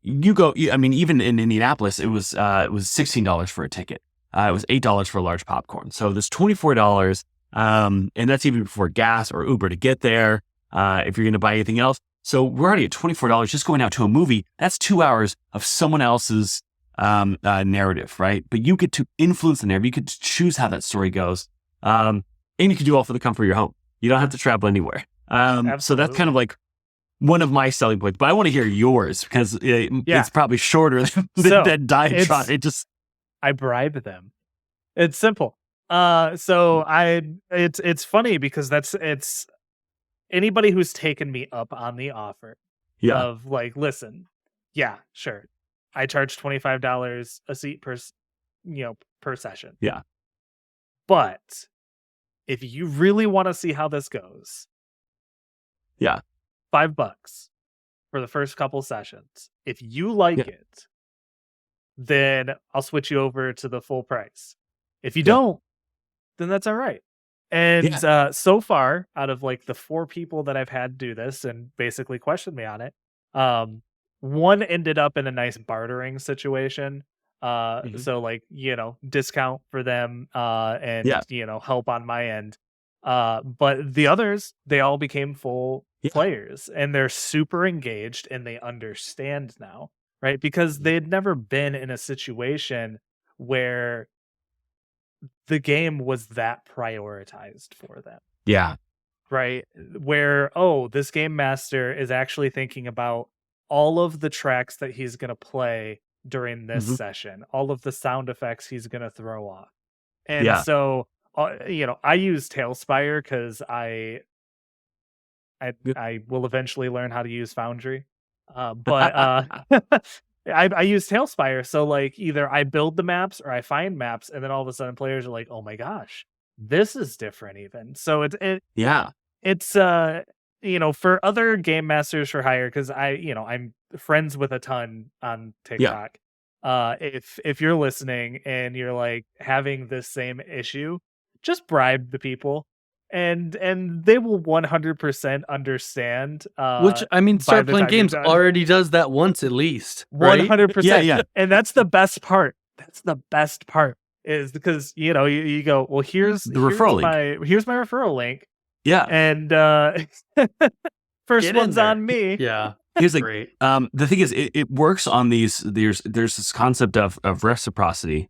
Even in Indianapolis, it was $16 for a ticket. It was $8 for a large popcorn. So there's $24, and that's even before gas or Uber to get there. If you're going to buy anything else, so we're already at $24 just going out to a movie. That's 2 hours of someone else's narrative, right? But you get to influence the narrative. You could choose how that story goes, and you can do all for the comfort of your home. You don't have to travel anywhere. So that's kind of like one of my selling points. But I want to hear yours, because it's probably shorter than that diatribe. I bribe them. It's simple. It's funny because it's anybody who's taken me up on the offer of like, listen, yeah, sure, I charge $25 a seat per session. Yeah. But if you really want to see how this goes, $5 for the first couple sessions. If you like it, then I'll switch you over to the full price. If you don't, then that's all right. And so far, out of like the 4 people that I've had do this and basically question me on it, one ended up in a nice bartering situation. So like, discount for them, and help on my end. But the others, they all became full players, and they're super engaged, and they understand now. Right, because they had never been in a situation where the game was that prioritized for them. Yeah. Right, where, this game master is actually thinking about all of the tracks that he's going to play during this session, all of the sound effects he's going to throw off. And so, I use Tailspire because I will eventually learn how to use Foundry. But I use Tailspire, so like either I build the maps or I find maps, and then all of a sudden players are like, "Oh my gosh, this is different." Even so, it's for other game masters for hire, because I'm friends with a ton on TikTok. If you're listening and you're like having this same issue, just bribe the people. And they will 100% understand. Which, Start Playing Games already does that once at least. Right? 100%. Yeah. And that's the best part. Is because you go, well, here's my referral link. Yeah. And first one's on me. Yeah. Here's great. The thing is, it works on these. There's this concept of reciprocity.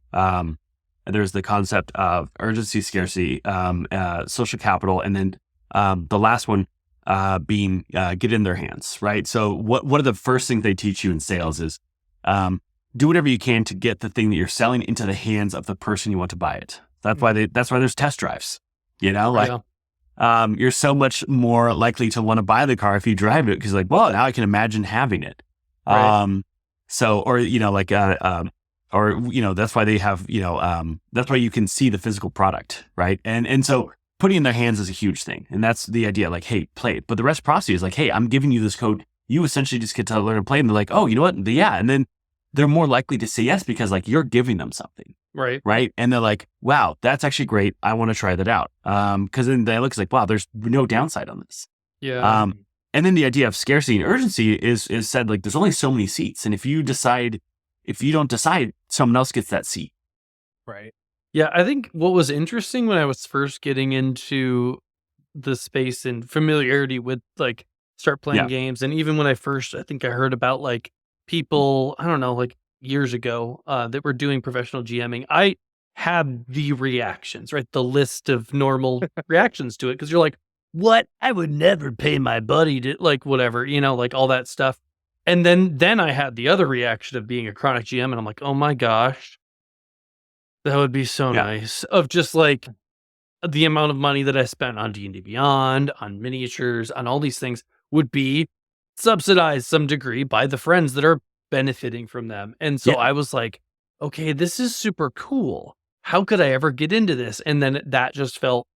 there's the concept of urgency, scarcity, social capital, and then the last one being get in their hands, right? So what are the first things they teach you in sales is do whatever you can to get the thing that you're selling into the hands of the person you want to buy it. That's why there's test drives, you're so much more likely to want to buy the car if you drive it, because well, now I can imagine having it. Right. That's why they have, that's why you can see the physical product, right? And so putting in their hands is a huge thing. And that's the idea, hey, play it. But the reciprocity is hey, I'm giving you this code. You essentially just get to learn to play. And they're like, oh, you know what? Yeah. And then they're more likely to say yes because you're giving them something. Right. Right. And they're like, wow, that's actually great. I want to try that out. Because then they look wow, there's no downside on this. Yeah. And then the idea of scarcity and urgency is said there's only so many seats. And if you don't decide, someone else gets that seat. Right. Yeah. I think what was interesting when I was first getting into the space and familiarity with start playing games. And even when I think I heard about people, I don't know, years ago that were doing professional GMing, I had the reactions, right? The list of normal reactions to it. Because you're what? I would never pay my buddy to whatever, all that stuff. And then I had the other reaction of being a chronic GM, and I'm oh my gosh, that would be so nice. Of just the amount of money that I spent on D&D Beyond, on miniatures, on all these things would be subsidized some degree by the friends that are benefiting from them. And so I was okay, this is super cool. How could I ever get into this? And then that just felt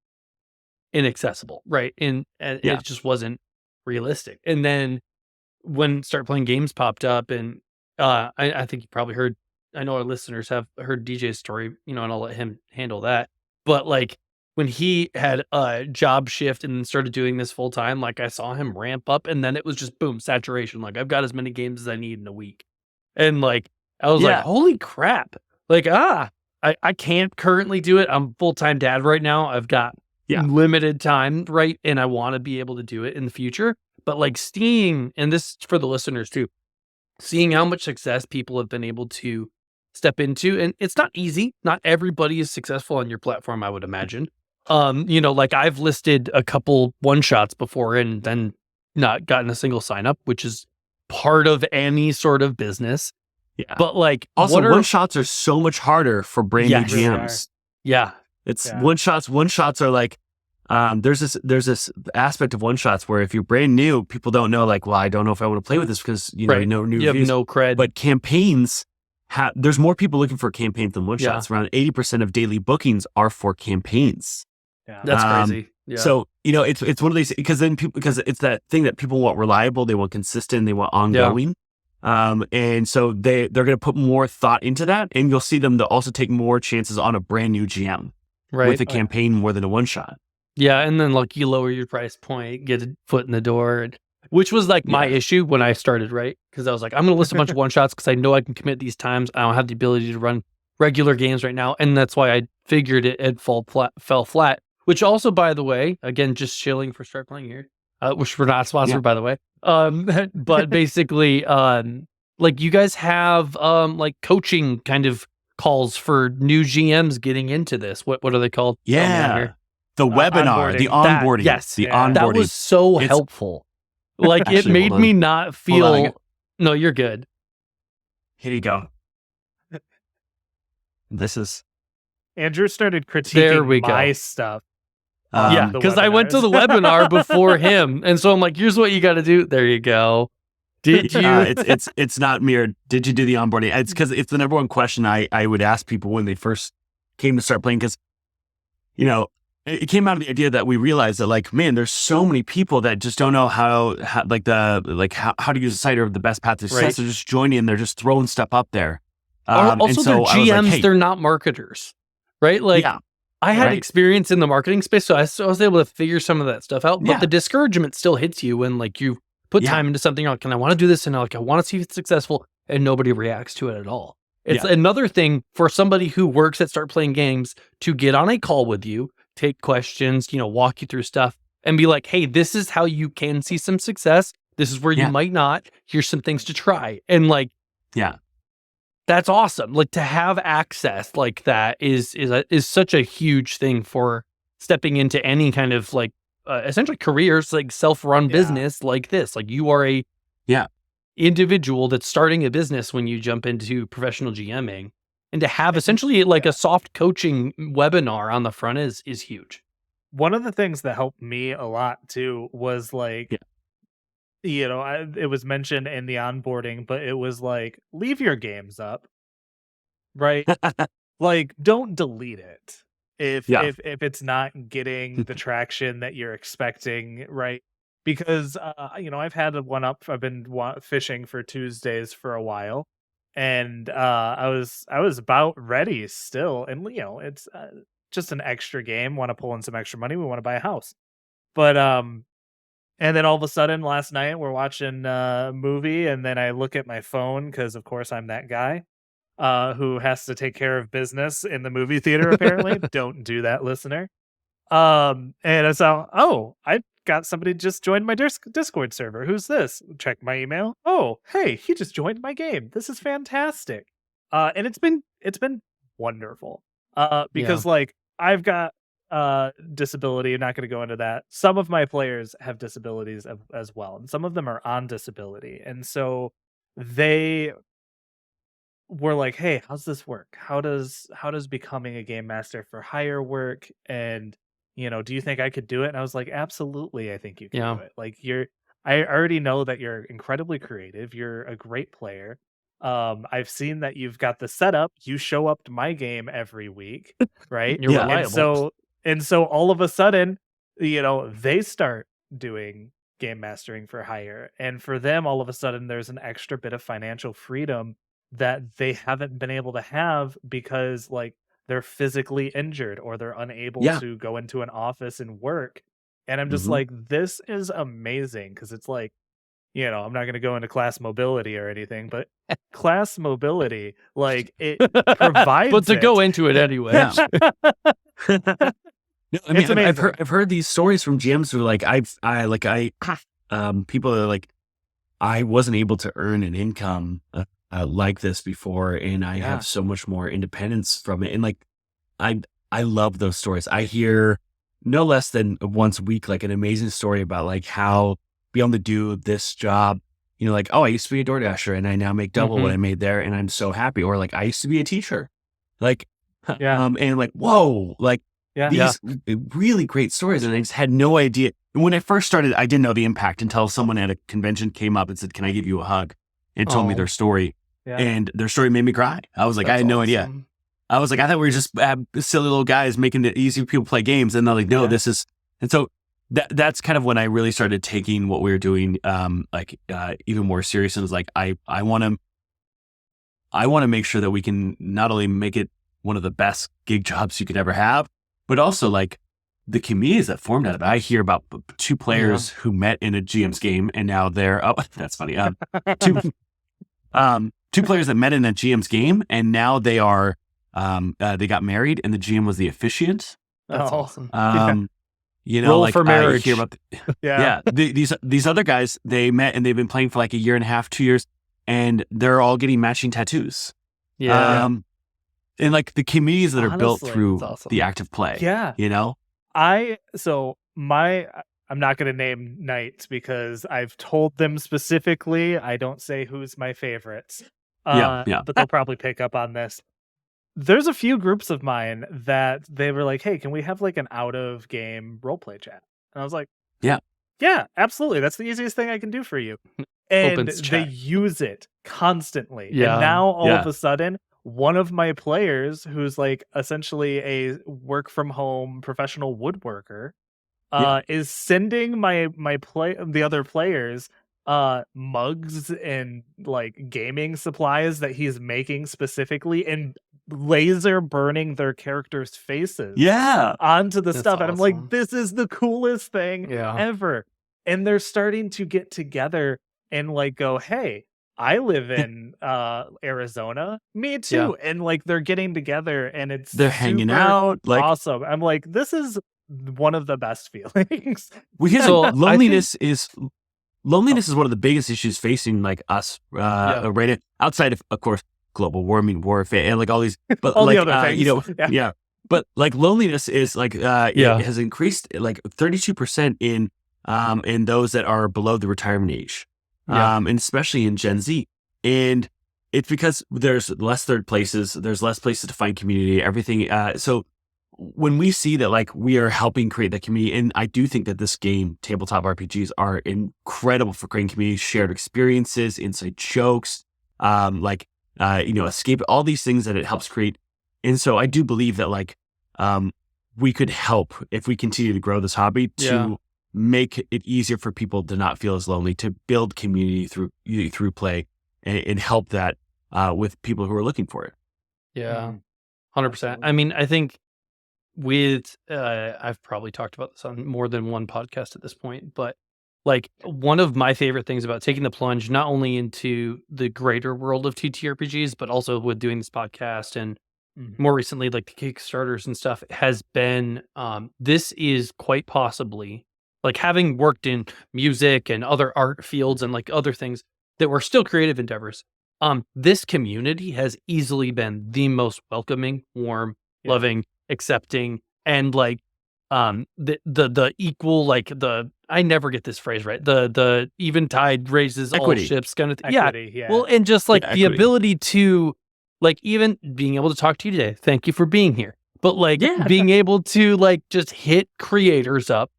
inaccessible, right? And it just wasn't realistic. And then when Start Playing Games popped up, and I think you probably heard, I know our listeners have heard DJ's story, and I'll let him handle that. But when he had a job shift and started doing this full time, I saw him ramp up, and then it was just boom, saturation. I've got as many games as I need in a week. And I was holy crap. I can't currently do it. I'm full-time dad right now. I've got limited time, right? And I want to be able to do it in the future. But seeing, and this for the listeners too, seeing how much success people have been able to step into, and it's not easy. Not everybody is successful on your platform, I would imagine. I've listed a couple one-shots before and then not gotten a single sign-up, which is part of any sort of business. Yeah. But also one-shots are so much harder for brand new GMs. Yeah. It's one-shots are there's this aspect of one-shots where if you're brand new, people don't know well, I don't know if I want to play with this because no new you reviews. Have no cred. But campaigns there's more people looking for campaigns than one-shots. Around 80% of daily bookings are for campaigns. Yeah. That's crazy. Yeah. So, it's one of these, because it's that thing that people want reliable, they want consistent, they want ongoing. Yeah. And so they're going to put more thought into that, and you'll see them to also take more chances on a brand new GM with a campaign more than a one shot. Yeah. And then you lower your price point, get a foot in the door, which was my issue when I started, right? Because I was I'm going to list a bunch of one shots because I know I can commit these times. I don't have the ability to run regular games right now. And that's why I figured it fell flat. Which also, by the way, again, just shilling for Start Playing here, which we're not sponsored, by the way. But basically, you guys have coaching kind of calls for new GMs getting into this. What are they called? Yeah, the webinar, the onboarding. Onboarding. That was so helpful. Actually, it made me not feel. No, you're good. Here you go. This is. Andrew started critiquing my stuff. Because I went to the webinar before him, and so I'm here's what you got to do. There you go. Did you? It's not mirrored. Did you do the onboarding? It's because it's the number one question I would ask people when they first came to Start Playing, because it came out of the idea that we realized that man, there's so many people that just don't know how to use a site or the best path to success. Right. They're just joining and they're just throwing stuff up there. Also, they're GMs. They're not marketers, right? I had experience in the marketing space, so I was able to figure some of that stuff out. But the discouragement still hits you when you put time into something. I want to do this, and I want to see if it's successful, and nobody reacts to it at all. It's another thing for somebody who works at Start Playing Games to get on a call with you, take questions, walk you through stuff, and be hey, this is how you can see some success. This is where you might not. Here's some things to try, and That's awesome. Like to have access like that is such a huge thing for stepping into any kind of like essentially careers, like self-run business like this. Like you are a individual that's starting a business when you jump into professional GMing, and to have essentially like a soft coaching webinar on the front is huge. One of the things that helped me a lot too was like, you know, it was mentioned in the onboarding, but it was like, leave your games up, right? Like, don't delete it if it's not getting the traction that you're expecting, right? Because you know, I've had one up. I've been fishing for Tuesdays for a while, and I was about ready still, and you know, it's just an extra game. Want to pull in some extra money? We want to buy a house, but and then all of a sudden, last night we're watching a movie, and then I look at my phone because, of course, I'm that guy who has to take care of business in the movie theater. Apparently, don't do that, listener. And I saw, oh, I got somebody just joined my Discord server. Who's this? Check my email. Oh, hey, he just joined my game. This is fantastic. And it's been wonderful. Because like I've got disability. I'm not going to go into that. Some of my players have disabilities as well, and some of them are on disability, and so they were like, hey, how's this work? How does becoming a game master for hire work? And you know, do you think I could do it? And I was like, absolutely, I think you can do it. Like I already know that you're incredibly creative, you're a great player. I've seen that you've got the setup. You show up to my game every week, right? You're reliable. And so all of a sudden, you know, they start doing game mastering for hire. And for them, all of a sudden, there's an extra bit of financial freedom that they haven't been able to have because like they're physically injured or they're unable to go into an office and work. And I'm just like, this is amazing, because it's like, you know, I'm not going to go into class mobility or anything, but class mobility, like it provides. But to go into it anyway. No, I mean, I've heard these stories from GMs who are like, people are like, I wasn't able to earn an income like this before, and I have so much more independence from it. And like, I love those stories. I hear no less than once a week, like an amazing story about like how be able to do this job, you know, like, oh, I used to be a DoorDasher and I now make double what I made there, and I'm so happy. Or like, I used to be a teacher, like, and like, whoa, like these really great stories. And I just had no idea. And when I first started, I didn't know the impact until someone at a convention came up and said, can I give you a hug? And told me their story. And their story made me cry. I was like, I had no idea. I was like, I thought we were just silly little guys making it easy for people to play games. And they're like, no, this is, and so that's kind of when I really started taking what we were doing, even more serious. And was like, I want to make sure that we can not only make it one of the best gig jobs you could ever have, but also like the communities that formed out of it. I hear about two players who met in a GM's game and now they're, that's funny. Two players that met in a GM's game and now they are, they got married and the GM was the officiant. That's awesome. You know, Roll like for marriage. I hear about these other guys, they met and they've been playing for like a year and a half, 2 years, and they're all getting matching tattoos. And like the communities that are built through the active play. You know? I'm not going to name nights because I've told them specifically, I don't say who's my favorites. But they'll probably pick up on this. There's a few groups of mine that they were like, hey, can we have like an out of game roleplay chat? And I was like, yeah, absolutely. That's the easiest thing I can do for you. And they use it constantly. And now all of a sudden, one of my players who's like essentially a work from home professional woodworker is sending the other players mugs and like gaming supplies that he's making specifically and laser burning their characters' faces onto the stuff. And I'm like, this is the coolest thing ever. And they're starting to get together and like go, hey, I live in Arizona. Me too. And like they're getting together and they're hanging out. Like awesome. I'm like, this is one of the best feelings. Loneliness is one of the biggest issues facing like us right outside of course global warming, warfare, and like all these, but all like, the other things. you know, yeah. But like loneliness is like, it has increased like 32% in those that are below the retirement age, and especially in Gen Z. And it's because there's less third places, there's less places to find community, everything. So when we see that, like, we are helping create that community, and I do think that this game, tabletop RPGs, are incredible for creating community, shared experiences, inside jokes, escape, all these things that it helps create. And so I do believe that, like, we could help if we continue to grow this hobby to make it easier for people to not feel as lonely, to build community through play, and help that with people who are looking for it. Yeah, 100%. I mean, I think with I've probably talked about this on more than one podcast at this point, but like one of my favorite things about taking the plunge, not only into the greater world of TTRPGs, but also with doing this podcast and more recently, like the Kickstarters and stuff, has been this is quite possibly, like, having worked in music and other art fields and like other things that were still creative endeavors. This community has easily been the most welcoming, warm, loving, accepting, and like the equal, like, the, I never get this phrase right, the even tide raises equity. all ships kind of thing. Equity, Well, and just like the ability to, like, even being able to talk to you today, thank you for being here, but like being able to like just hit creators up,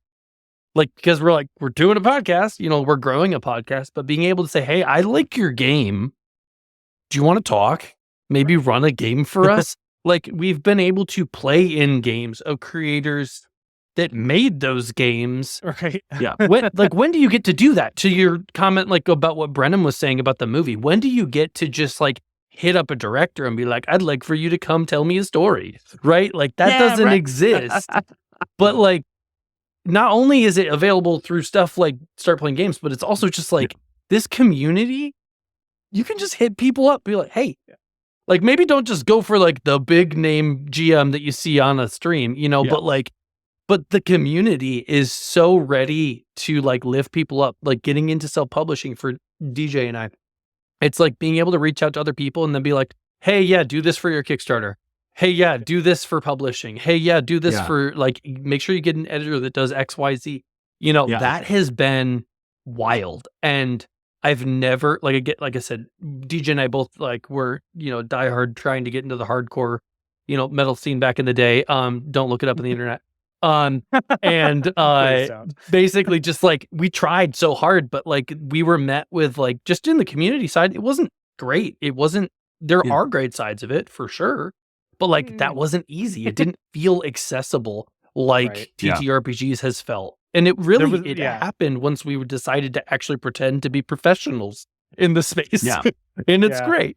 like, because we're doing a podcast, you know, we're growing a podcast, but being able to say, hey, I like your game, do you want to talk, maybe run a game for us? Like, we've been able to play in games of creators that made those games. Right. Yeah. When do you get to do that? To your comment, like, about what Brennan was saying about the movie, when do you get to just like hit up a director and be like, I'd like for you to come tell me a story, right? Like, that doesn't exist. But like, not only is it available through stuff like Start Playing Games, but it's also just like this community, you can just hit people up, be like, hey, like, maybe don't just go for like the big name GM that you see on a stream, you know, but the community is so ready to like lift people up, like getting into self-publishing for DJ and I. It's like being able to reach out to other people and then be like, hey, yeah, do this for your Kickstarter. Hey, yeah, do this for publishing. Hey, yeah, do this for, like, make sure you get an editor that does X, Y, Z. You know, that has been wild. And I've never, like I said, DJ and I both, like, were, you know, diehard trying to get into the hardcore, you know, metal scene back in the day. Don't look it up on the internet. And basically just like, we tried so hard, but like, we were met with, like, just in the community side, it wasn't great. It wasn't, there are great sides of it for sure, but like, that wasn't easy. It didn't feel accessible like TTRPGs has felt. And it really, happened once we decided to actually pretend to be professionals in the space. Yeah. And it's great.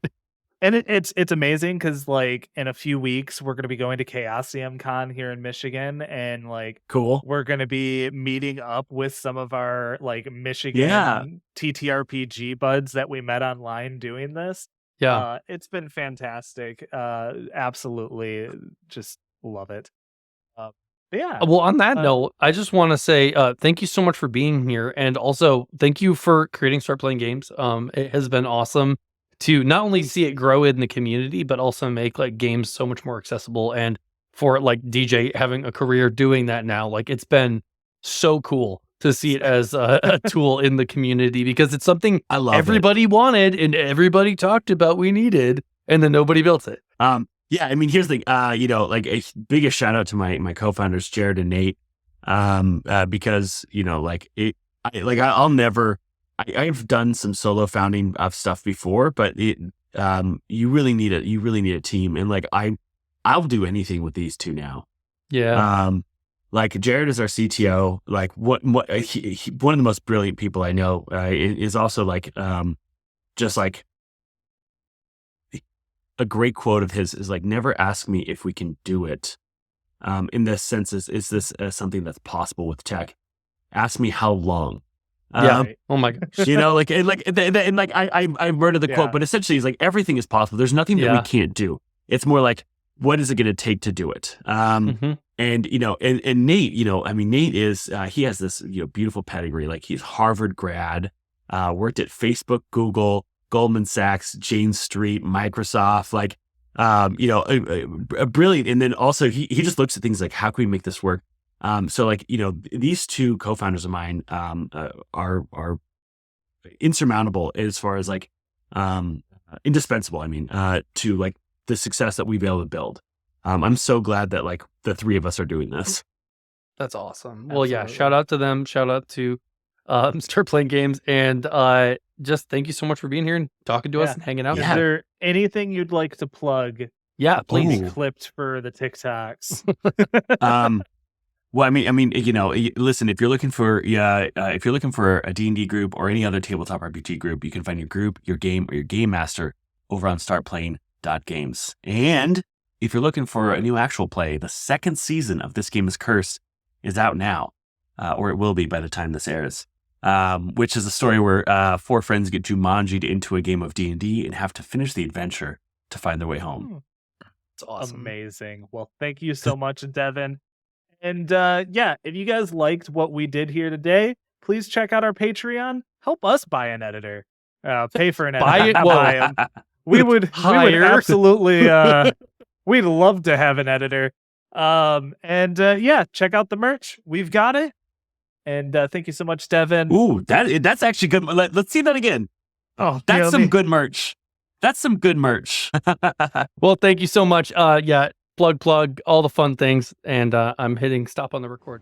And it's amazing because, like, in a few weeks we're going to be going to Chaosium Con here in Michigan, and like, we're going to be meeting up with some of our like Michigan TTRPG buds that we met online doing this. It's been fantastic. Absolutely, just love it. Well, on that note, I just want to say thank you so much for being here, and also thank you for creating Start Playing Games. It has been awesome to not only see it grow in the community, but also make like games so much more accessible. And for like DJ having a career doing that now, like, it's been so cool to see it as a tool in the community, because it's something everybody wanted and everybody talked about we needed, and then nobody built it. Yeah, I mean, here's the you know, like, a biggest shout out to my co-founders, Jared and Nate, because, you know, like, I'll never. I've done some solo founding of stuff before, but you really need a team, and like, I'll do anything with these two now. Yeah. Like, Jared is our CTO. Like, one of the most brilliant people I know. Is also like, just like, a great quote of his is like, never ask me if we can do it. In this sense, is this something that's possible with tech? Ask me how long. Oh my gosh. You know, like, and I murdered the quote, but essentially, it's like, everything is possible. There's nothing that we can't do. It's more like, what is it going to take to do it? And, you know, and Nate, you know, I mean, Nate is, he has this, you know, beautiful pedigree. Like, he's Harvard grad, worked at Facebook, Google, Goldman Sachs, Jane Street, Microsoft, like, a brilliant. And then also he just looks at things like, how can we make this work? So like, these two co-founders of mine, are insurmountable as far as like, indispensable. I mean, to like the success that we've been able to build. I'm so glad that like the three of us are doing this. That's awesome. Well, yeah, shout out to them. Shout out to Start Playing Games. And just thank you so much for being here and talking to us and hanging out. Is there anything you'd like to plug? Yeah, please. Be clipped for the TikToks. Well, I mean, listen, if you're looking for a D&D group or any other tabletop RPG group, you can find your group, your game, or your game master over on startplaying.games. And if you're looking for a new actual play, the second season of This Game is Cursed is out now, or it will be by the time this airs, which is a story where 4 friends get Jumanji'd into a game of D&D and have to finish the adventure to find their way home. It's awesome. Amazing. Well, thank you so much, Devon. And if you guys liked what we did here today, please check out our Patreon. Help us buy an editor. Pay for an editor. Buy it. We would absolutely. We'd love to have an editor. Check out the merch. We've got it. And thank you so much, Devon. Ooh, that's actually good. Let's see that again. Oh, that's some good merch. That's some good merch. Well, thank you so much. Plug, all the fun things. And I'm hitting stop on the record.